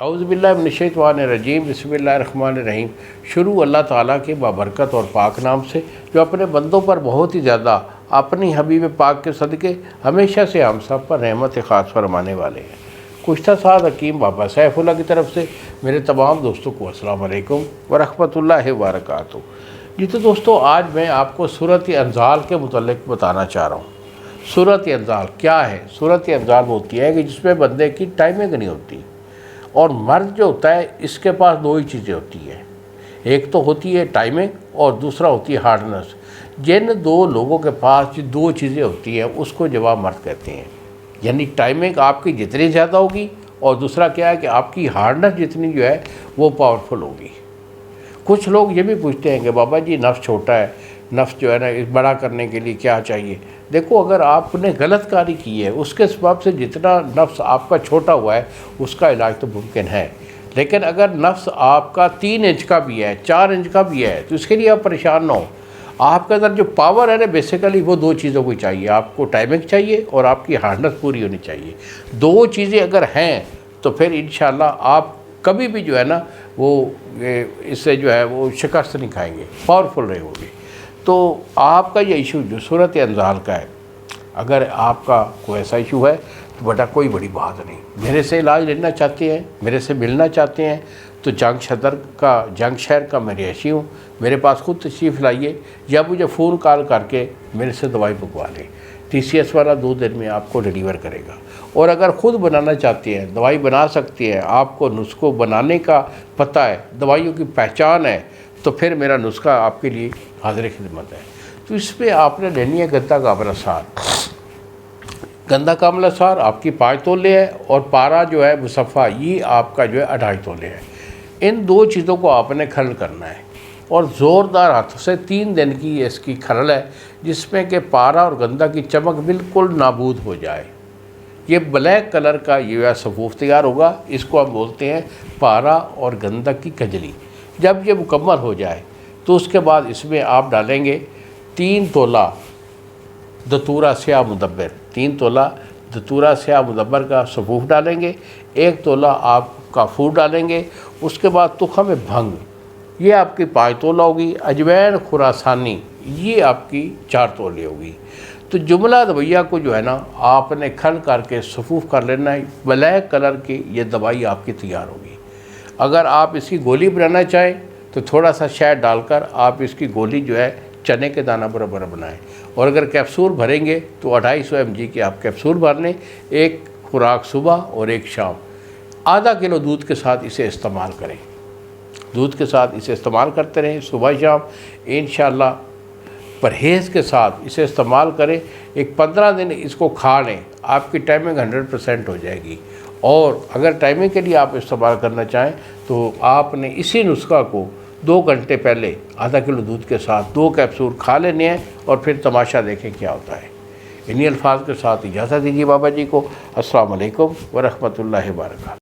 اعوذ باللہ من الشیطان الرجیم، بسم اللہ الرحمن الرحیم۔ شروع اللہ تعالیٰ کے بابرکت اور پاک نام سے جو اپنے بندوں پر بہت ہی زیادہ اپنی حبیب پاک کے صدقے ہمیشہ سے ہم سب پر رحمت خاص فرمانے والے ہیں۔ گزشتہ سال حکیم بابا سیف اللہ کی طرف سے میرے تمام دوستوں کو السلام علیکم ورحمۃ اللہ وبرکاتہ۔ جی تو دوستو، آج میں آپ کو سورۃ انزال کے متعلق بتانا چاہ رہا ہوں۔ سورۃ انزال کیا ہے؟ سورۃ انزال ہوتی ہے کہ جس میں بندے کی ٹائمنگ نہیں ہوتی، اور مرد جو ہوتا ہے اس کے پاس دو ہی چیزیں ہوتی ہیں، ایک تو ہوتی ہے ٹائمنگ اور دوسرا ہوتی ہے ہارڈنس۔ جن دو لوگوں کے پاس جو دو چیزیں ہوتی ہیں اس کو جواب مرد کہتے ہیں، یعنی ٹائمنگ آپ کی جتنی زیادہ ہوگی اور دوسرا کیا ہے کہ آپ کی ہارڈنس جتنی جو ہے وہ پاورفل ہوگی۔ کچھ لوگ یہ بھی پوچھتے ہیں کہ بابا جی نفس چھوٹا ہے، نفس جو ہے نا بڑا کرنے کے لیے کیا چاہیے؟ دیکھو، اگر آپ نے غلط کاری کی ہے اس کے سبب سے جتنا نفس آپ کا چھوٹا ہوا ہے اس کا علاج تو ممکن ہے، لیکن اگر نفس آپ کا 3 انچ کا بھی ہے، 4 انچ کا بھی ہے تو اس کے لیے آپ پریشان نہ ہو۔ آپ کے اندر جو پاور ہے نا بیسیکلی وہ دو چیزوں کو چاہیے، آپ کو ٹائمنگ چاہیے اور آپ کی ہارڈنس پوری ہونی چاہیے۔ دو چیزیں اگر ہیں تو پھر انشاءاللہ آپ کبھی بھی جو ہے نا وہ اس سے جو ہے وہ شکست نہیں کھائیں گے، پاورفل رہے ہوگے۔ تو آپ کا یہ ایشو جو سورۃ انزال کا ہے، اگر آپ کا کوئی ایسا ایشو ہے تو بیٹا کوئی بڑی بات نہیں، میرے سے علاج لینا چاہتے ہیں، میرے سے ملنا چاہتے ہیں تو جنگ شہر کا میں رہائشی ہوں، میرے پاس خود تشریف لائیے یا مجھے فون کال کر کے میرے سے دوائی منگوا لیں۔ TCS والا 2 دن میں آپ کو ڈیلیور کرے گا، اور اگر خود بنانا چاہتے ہیں دوائی بنا سکتے ہیں، آپ کو نسخوں بنانے کا پتہ ہے، دوائیوں کی پہچان ہے، تو پھر میرا نسخہ آپ کے لیے حاضر خدمت ہے۔ تو اس پہ آپ نے لینی ہے گندا کاملا سار۔ گندا کاملا سار آپ کی 5 تولے ہے، اور پارا جو ہے مصفہ یہ آپ کا جو ہے 2.5 تولے ہے۔ ان دو چیزوں کو آپ نے کھرل کرنا ہے، اور زوردار ہاتھوں سے 3 دن کی اس کی کھرل ہے، جس میں کہ پارا اور گندا کی چمک بالکل نابود ہو جائے۔ یہ بلیک کلر کا یہ صفوف تیار ہوگا، اس کو ہم بولتے ہیں پارا اور گندک کی کجلی۔ جب یہ مکمل ہو جائے تو اس کے بعد اس میں آپ ڈالیں گے 3 تولہ دتورہ سیاہ مدبر، 3 تولہ دتورہ سیاہ مدبر کا صفوف ڈالیں گے، 1 تولہ آپ کافور ڈالیں گے، اس کے بعد تخم بھنگ، یہ آپ کی 5 تولہ ہوگی، اجوین خراسانی یہ آپ کی 4 تولے ہوگی۔ تو جملہ دویہ کو جو ہے نا آپ نے کھل کر کے صفوف کر لینا ہے، بلیک کلر کی یہ دوائی آپ کی تیار ہوگی۔ اگر آپ اس کی گولی بنانا چاہیں تو تھوڑا سا شہد ڈال کر آپ اس کی گولی جو ہے چنے کے دانہ برابر بنائیں، اور اگر کیپسول بھریں گے تو 250 mg کے آپ کیپسول بھر لیں، 1 خوراک صبح اور 1 شام۔ ½ کلو دودھ کے ساتھ اسے استعمال کریں، دودھ کے ساتھ اسے استعمال کرتے رہیں صبح شام، انشاءاللہ پرہیز کے ساتھ اسے استعمال کریں۔ ایک 15 دن اس کو کھا لیں، آپ کی ٹائمنگ 100% ہو جائے گی۔ اور اگر ٹائمنگ کے لیے آپ استعمال کرنا چاہیں تو آپ نے اسی نسخہ کو 2 گھنٹے پہلے ½ کلو دودھ کے ساتھ 2 کیپسول کھا لینے ہیں، اور پھر تماشا دیکھیں کیا ہوتا ہے۔ انہی الفاظ کے ساتھ اجازت دیجیے بابا جی کو۔ السلام علیکم ورحمۃ اللہ وبرکاتہ۔